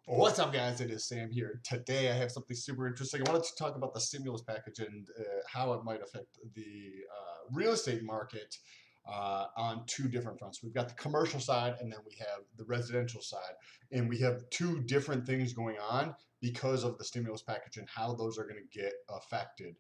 What's up, guys? It is Sam here. Today I have something super interesting. I wanted to talk about the stimulus package and how it might affect the real estate market on two different fronts. We've got the commercial side and then we have the residential side. And we have two different things going on because of the stimulus package and how those are going to get affected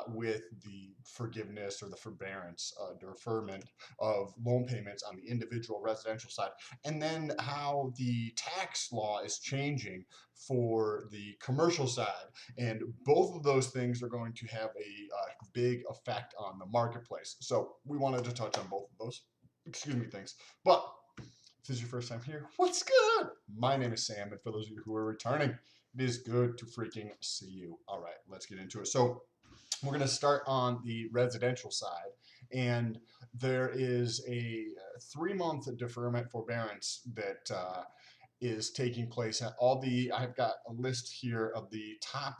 with the forgiveness or the forbearance, deferment of loan payments on the individual residential side, and then how the tax law is changing for the commercial side. And both of those things are going to have a big effect on the marketplace. So we wanted to touch on both of those. Excuse me, things. But if this is your first time here, what's good? My name is Sam, and for those of you who are returning, it is good to freaking see you. All right, let's get into it. So we're going to start on the residential side, and there is a 3-month deferment forbearance that is taking place at all the. I've got a list here of the top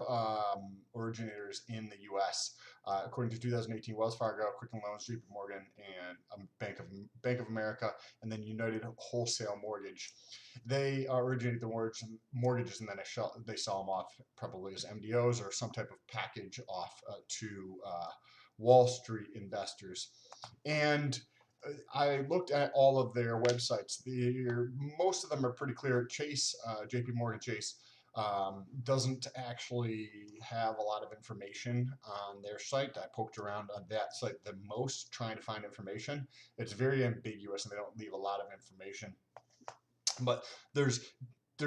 originators in the U.S. According to 2018, Wells Fargo, Quicken Loans, J.P. Morgan, and Bank of America, and then United Wholesale Mortgage. They originate the mortgages, and then they sell them off probably as MDOs or some type of package off to Wall Street investors. And I looked at all of their websites. Most of them are pretty clear. J.P. Morgan Chase, doesn't actually have a lot of information on their site. I poked around on that site the most trying to find information. It's very ambiguous and they don't leave a lot of information. But there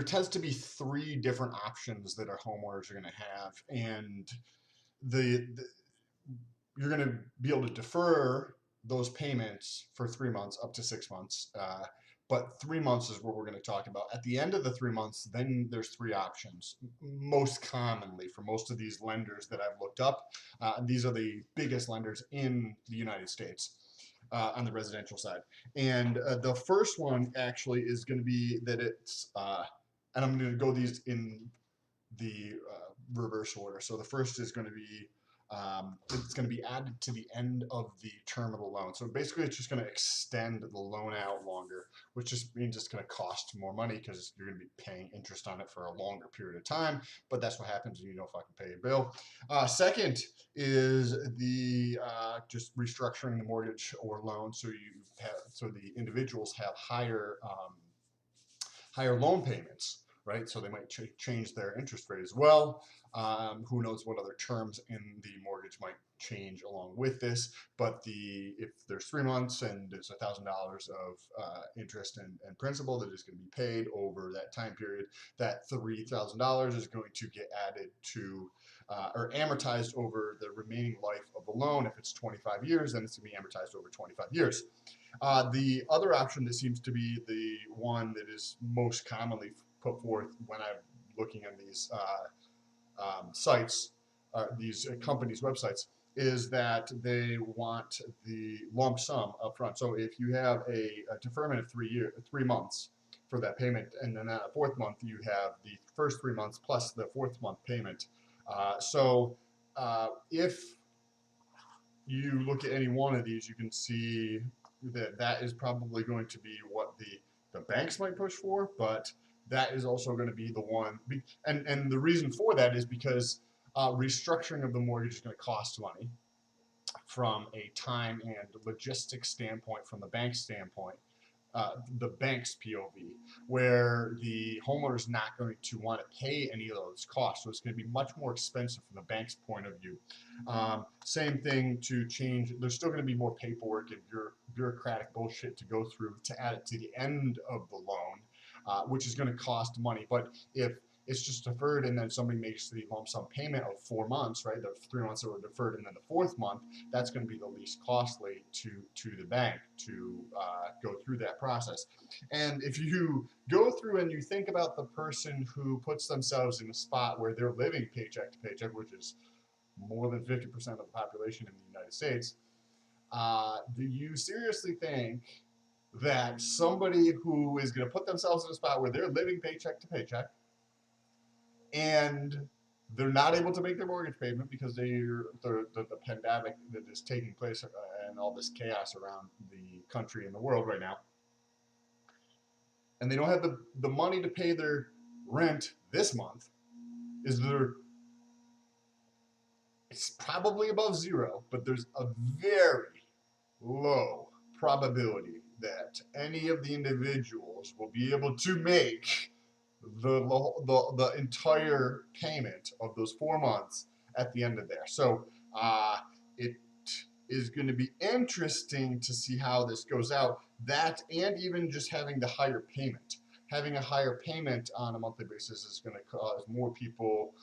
tends to be three different options that our homeowners are going to have, and the you're going to be able to defer those payments for 3 months up to 6 months. But 3 months is what we're going to talk about. At the end of the 3 months, then there's three options. Most commonly, for most of these lenders that I've looked up, these are the biggest lenders in the United States on the residential side. And the first one actually is going to be that and I'm going to go these in the reverse order. So the first is going to be it's going to be added to the end of the term of the loan. So basically, it's just going to extend the loan out longer, which just means it's going to cost more money because you're going to be paying interest on it for a longer period of time. But that's what happens when you don't fucking pay your bill. Second is the just restructuring the mortgage or loan so the individuals have higher loan payments, right? So they might change their interest rate as well. Who knows what other terms in the mortgage might change along with this? But if there's 3 months and there's $1,000 of interest and principal that is going to be paid over that time period, that $3,000 is going to get added to or amortized over the remaining life of the loan. If it's 25 years, then it's going to be amortized over 25 years. The other option that seems to be the one that is most commonly put forth when I'm looking at these sites, these companies' websites, is that they want the lump sum up front. So if you have a deferment of 3 months for that payment, and then at a fourth month you have the first 3 months plus the fourth month payment. If you look at any one of these, you can see that is probably going to be what the banks might push for, but that is also going to be the one. And the reason for that is because restructuring of the mortgage is going to cost money from a time and logistics standpoint, from the bank standpoint. The bank's POV, where the homeowner is not going to want to pay any of those costs. So it's going to be much more expensive from the bank's point of view. Same thing to change. There's still going to be more paperwork and bureaucratic bullshit to go through to add it to the end of the loan, which is going to cost money. But if it's just deferred and then somebody makes the lump sum payment of 4 months, right? The 3 months that were deferred and then the fourth month, that's going to be the least costly to the bank to go through that process. And if you go through and you think about the person who puts themselves in a spot where they're living paycheck to paycheck, which is more than 50% of the population in the United States, do you seriously think that somebody who is going to put themselves in a spot where they're living paycheck to paycheck and they're not able to make their mortgage payment because the pandemic that is taking place and all this chaos around the country and the world right now, and they don't have the money to pay their rent this month, is there it's probably above zero, but there's a very low probability that any of the individuals will be able to make the entire payment of those 4 months at the end of there. So it is going to be interesting to see how this goes out. That and even just having the higher payment. Having a higher payment on a monthly basis is going to cause more people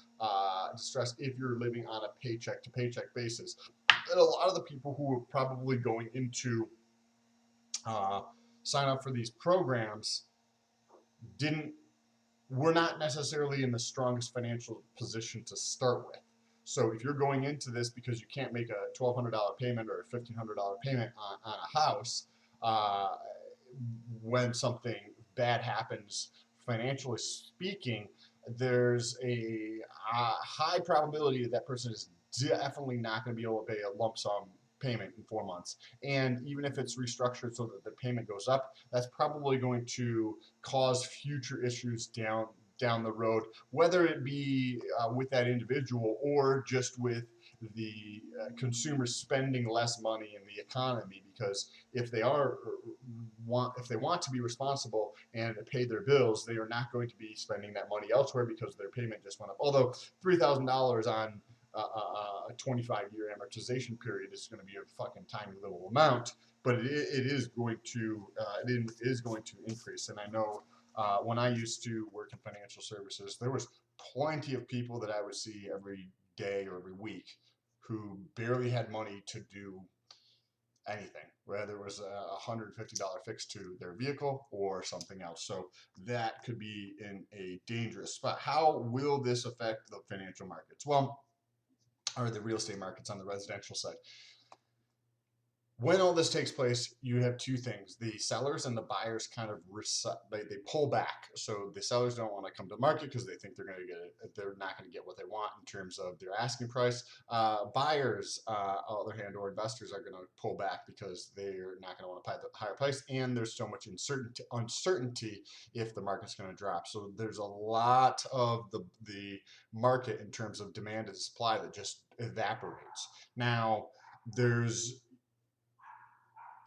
distress if you're living on a paycheck to paycheck basis. And a lot of the people who are probably going into sign up for these programs didn't we're not necessarily in the strongest financial position to start with. So if you're going into this because you can't make a $1,200 payment or a $1,500 payment on a house, uh, when something bad happens, financially speaking, there's a high probability that person is definitely not going to be able to pay a lump sum payment in 4 months. And even if it's restructured so that the payment goes up, that's probably going to cause future issues down the road, whether it be with that individual or just with the consumers spending less money in the economy. Because if they want to be responsible and pay their bills, they are not going to be spending that money elsewhere because their payment just went up. Although $3,000 on a 25-year amortization period is going to be a fucking tiny little amount, but it is going to increase. And I know when I used to work in financial services, there was plenty of people that I would see every day or every week who barely had money to do anything, whether it was a $150 fix to their vehicle or something else. So that could be in a dangerous spot. How will this affect the financial markets? Well, or the real estate markets on the residential side. When all this takes place, you have two things. The sellers and the buyers kind of they pull back. So the sellers don't want to come to market because they think they're not going to get what they want in terms of their asking price. Buyers, on the other hand, or investors are going to pull back because they're not going to want to pay the higher price, and there's so much uncertainty if the market's going to drop. So there's a lot of the market in terms of demand and supply that just evaporates. Now,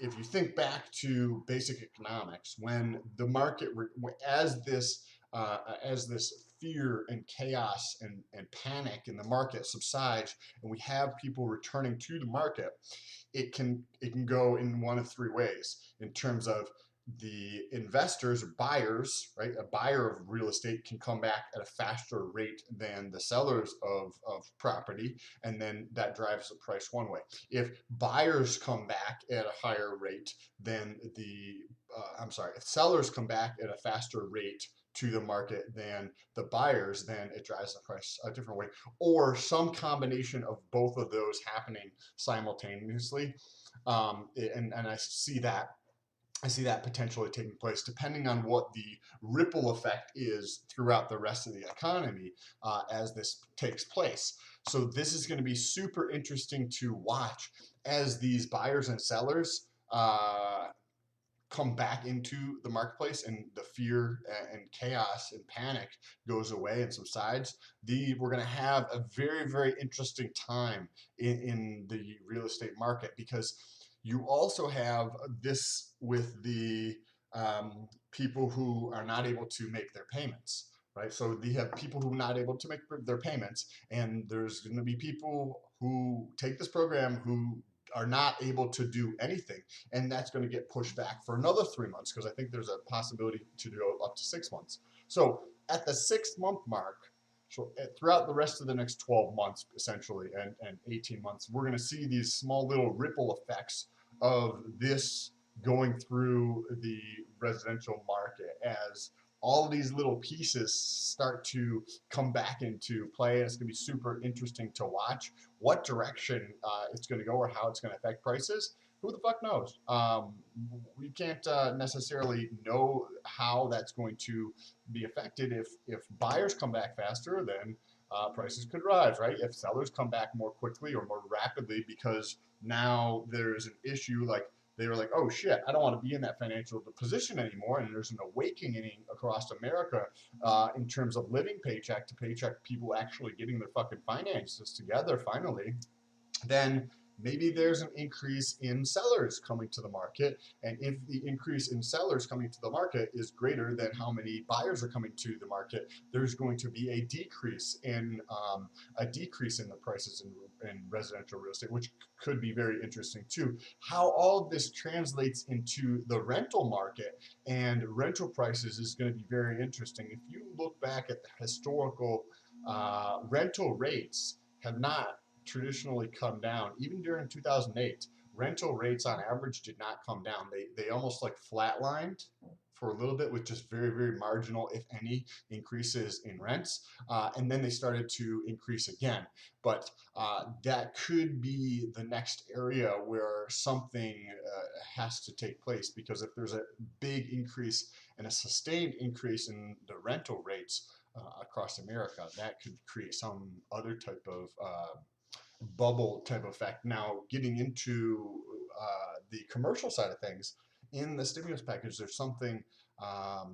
if you think back to basic economics, when the market, as this fear and chaos and panic in the market subsides, and we have people returning to the market, it can go in one of three ways in terms of the investors or buyers, right? A buyer of real estate can come back at a faster rate than the sellers of property, and then that drives the price one way. If buyers come back at a higher rate than if sellers come back at a faster rate to the market than the buyers, then it drives the price a different way, or some combination of both of those happening simultaneously. And I see that potentially taking place depending on what the ripple effect is throughout the rest of the economy as this takes place. So this is going to be super interesting to watch as these buyers and sellers come back into the marketplace and the fear and chaos and panic goes away and subsides. We're going to have a very, very interesting time in the real estate market, because you also have this with the people who are not able to make their payments, right? So you have people who are not able to make their payments, and there's going to be people who take this program who are not able to do anything, and that's going to get pushed back for another 3 months, because I think there's a possibility to go up to 6 months. So at the 6 month mark, so throughout the rest of the next 12 months, essentially, and 18 months, we're going to see these small little ripple effects of this going through the residential market as all of these little pieces start to come back into play. And it's going to be super interesting to watch what direction it's going to go or how it's going to affect prices. Who the fuck knows? We can't necessarily know how that's going to be affected. If buyers come back faster, then prices could rise, right? If sellers come back more quickly or more rapidly because now there's an issue like they were like, oh shit, I don't want to be in that financial position anymore. And there's an awakening across America in terms of living paycheck to paycheck, people actually getting their fucking finances together finally. Then maybe there's an increase in sellers coming to the market. And if the increase in sellers coming to the market is greater than how many buyers are coming to the market, there's going to be a decrease in the prices in residential real estate, which could be very interesting too. How all of this translates into the rental market and rental prices is going to be very interesting. If you look back at the historical rental rates, have not traditionally come down. Even during 2008, rental rates on average did not come down. They almost like flatlined for a little bit with just very, very marginal, if any, increases in rents. And then they started to increase again. But that could be the next area where something has to take place, because if there's a big increase and a sustained increase in the rental rates across America, that could create some other type of bubble type effect. Now, getting into the commercial side of things, in the stimulus package, there's something, I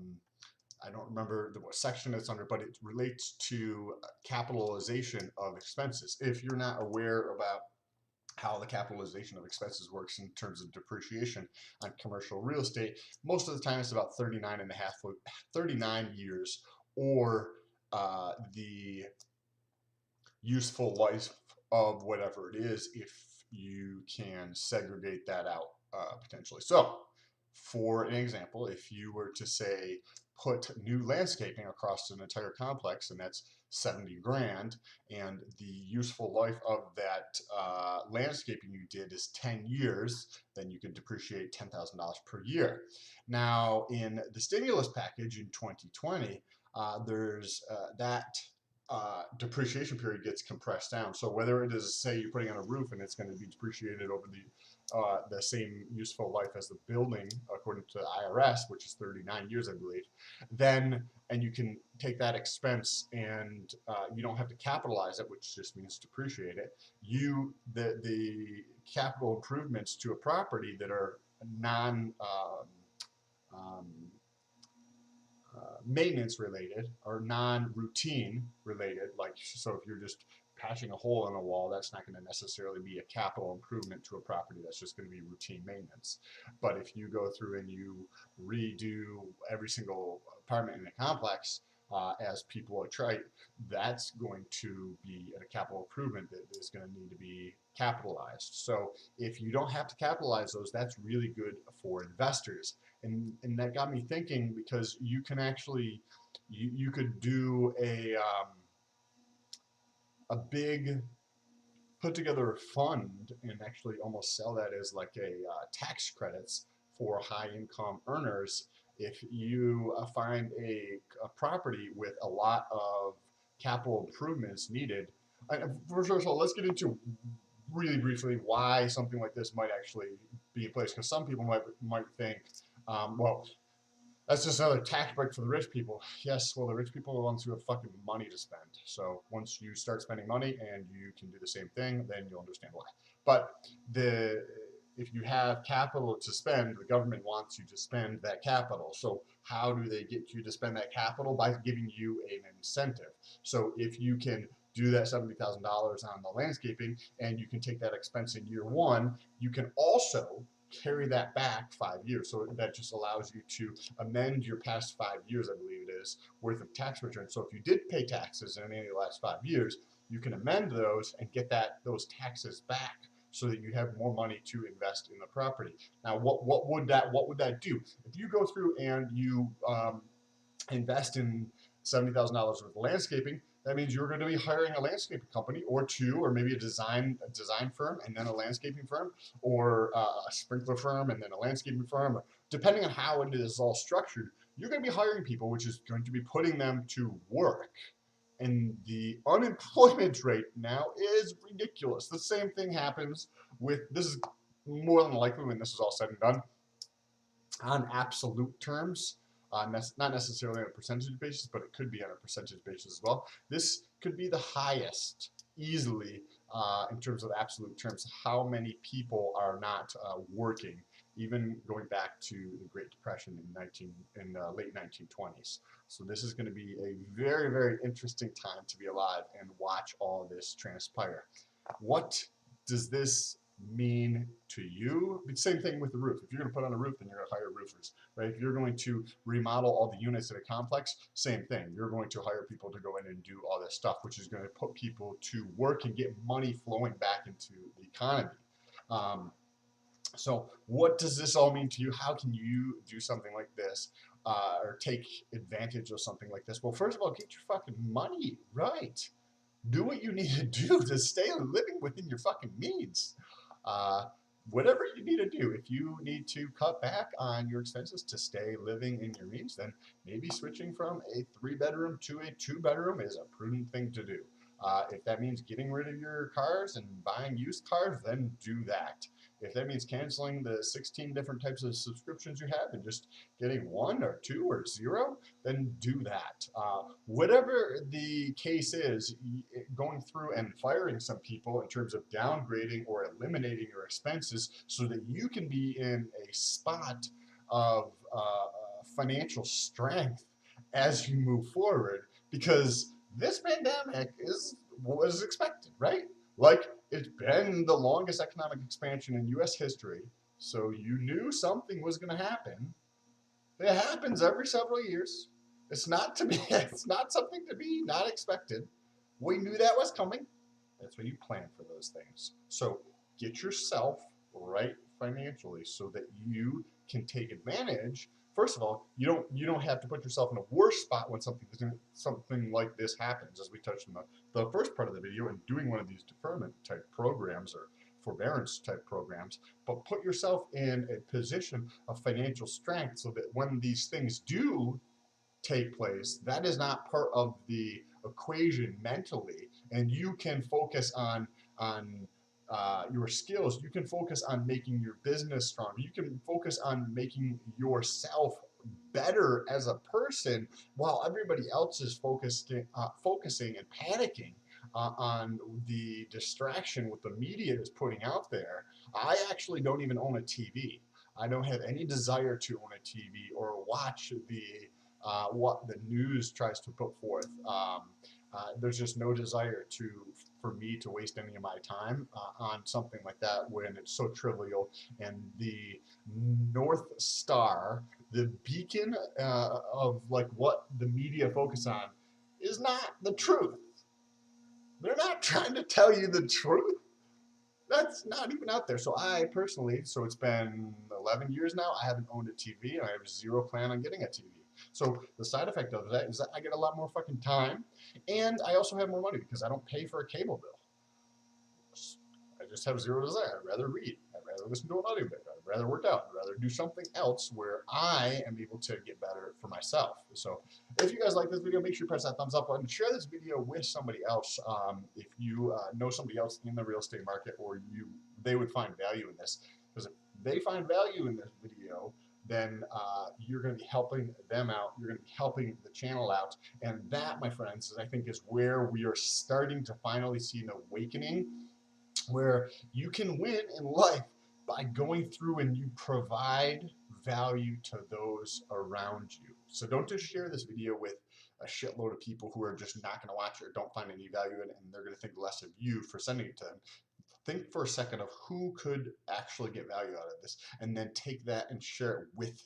don't remember what section it's under, but it relates to capitalization of expenses. If you're not aware about how the capitalization of expenses works in terms of depreciation on commercial real estate, most of the time it's about 39 years, or the useful life of whatever it is, if you can segregate that out potentially. So, for an example, if you were to say put new landscaping across an entire complex, and that's 70 grand, and the useful life of that landscaping you did is 10 years, then you could depreciate $10,000 per year. Now, in the stimulus package in 2020, there's that depreciation period gets compressed down. So whether it is, say, you're putting on a roof and it's going to be depreciated over the same useful life as the building, according to the IRS, which is 39 years, I believe, then, and you can take that expense and you don't have to capitalize it, which just means depreciate it. The capital improvements to a property that are non maintenance related or non-routine related, like, so if you're just patching a hole in a wall, that's not going to necessarily be a capital improvement to a property. That's just going to be routine maintenance. But if you go through and you redo every single apartment in a complex, as people are trying, that's going to be a capital improvement that is going to need to be capitalized. So if you don't have to capitalize those, that's really good for investors. And that got me thinking, because you can actually, you could do a big, put together a fund and actually almost sell that as like a tax credits for high income earners. If you find a property with a lot of capital improvements needed, first of all, let's get into really briefly why something like this might actually be in place, because some people might think, well, that's just another tax break for the rich people. Yes, well, the rich people are the ones who have fucking money to spend. So once you start spending money and you can do the same thing, then you'll understand why. But if you have capital to spend, the government wants you to spend that capital. So how do they get you to spend that capital? By giving you an incentive. So if you can do that $70,000 on the landscaping and you can take that expense in year one, you can also carry that back 5 years. So that just allows you to amend your past 5 years, I believe it is, worth of tax returns. So if you did pay taxes in any of the last 5 years, you can amend those and get those taxes back, so that you have more money to invest in the property. Now, what would that do? If you go through and you invest in $70,000 worth of landscaping, that means you're going to be hiring a landscaping company or two, or maybe a design firm and then a landscaping firm, or a sprinkler firm and then a landscaping firm. Depending on how it is all structured, you're going to be hiring people, which is going to be putting them to work. And the unemployment rate now is ridiculous. The same thing happens with, this is more than likely, when this is all said and done, on absolute terms, not necessarily on a percentage basis, but it could be on a percentage basis as well. This could be the highest easily in terms of absolute terms, how many people are not working even going back to the Great Depression in the late 1920s. So this is going to be a very, very interesting time to be alive and watch all this transpire. What does this mean to you? Same thing with the roof. If you're going to put on a roof, then you're going to hire roofers, right? If you're going to remodel all the units in a complex, same thing. You're going to hire people to go in and do all this stuff, which is going to put people to work and get money flowing back into the economy. So what does this all mean to you? How can you do something like this or take advantage of something like this? Well, first of all, get your fucking money right. Do what you need to do to stay living within your fucking means. Uh, Whatever you need to do. If you need to cut back on your expenses to stay living in your means, then maybe switching from a 3-bedroom to a 2-bedroom is a prudent thing to do. If that means getting rid of your cars and buying used cars, then do that. If that means canceling the 16 different types of subscriptions you have and just getting 1 or 2 or 0, then do that. Whatever the case is, going through and firing some people in terms of downgrading or eliminating your expenses so that you can be in a spot of financial strength as you move forward, because this pandemic was expected, right? Like, it's been the longest economic expansion in U.S. history, so you knew something was going to happen. It happens every several years. It's not to be. It's not something to be not expected. We knew that was coming. That's why you plan for those things. So get yourself right financially so that you can take advantage. First of all, you don't have to put yourself in a worse spot when something like this happens, as we touched on the first part of the video, and doing one of these deferment type programs or forbearance type programs, but put yourself in a position of financial strength so that when these things do take place, that is not part of the equation mentally, and you can focus on your skills. You can focus on making your business stronger. You can focus on making yourself better as a person, while everybody else is focusing and panicking on the distraction what the media is putting out there. I actually don't even own a TV. I don't have any desire to own a TV or watch what the news tries to put forth. There's just no desire for me to waste any of my time on something like that when it's so trivial. And the North Star, the beacon of like what the media focus on, is not the truth. They're not trying to tell you the truth. That's not even out there. So I personally, so it's been 11 years now, I haven't owned a TV, and I have zero plan on getting a TV. So the side effect of that is that I get a lot more fucking time, and I also have more money because I don't pay for a cable bill. I just have zero desire. I'd rather read. I'd rather listen to an audiobook. I'd rather work out. I'd rather do something else where I am able to get better for myself. So if you guys like this video, make sure you press that thumbs up button. Share this video with somebody else. If you know somebody else in the real estate market, or they would find value in this. Because if they find value in this video, then you're going to be helping them out. You're going to be helping the channel out. And that, my friends, I think is where we are starting to finally see an awakening, where you can win in life by going through and you provide value to those around you. So don't just share this video with a shitload of people who are just not going to watch it or don't find any value in it, and they're going to think less of you for sending it to them. Think for a second of who could actually get value out of this, and then take that and share it with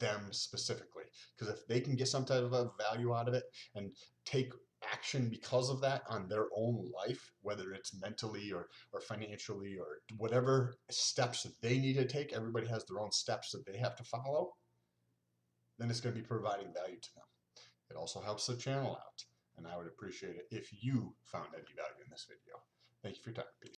them specifically. Because if they can get some type of value out of it and take action because of that on their own life, whether it's mentally or financially or whatever steps that they need to take, everybody has their own steps that they have to follow, then it's going to be providing value to them. It also helps the channel out, and I would appreciate it if you found any value in this video. Thank you for your time. Peace.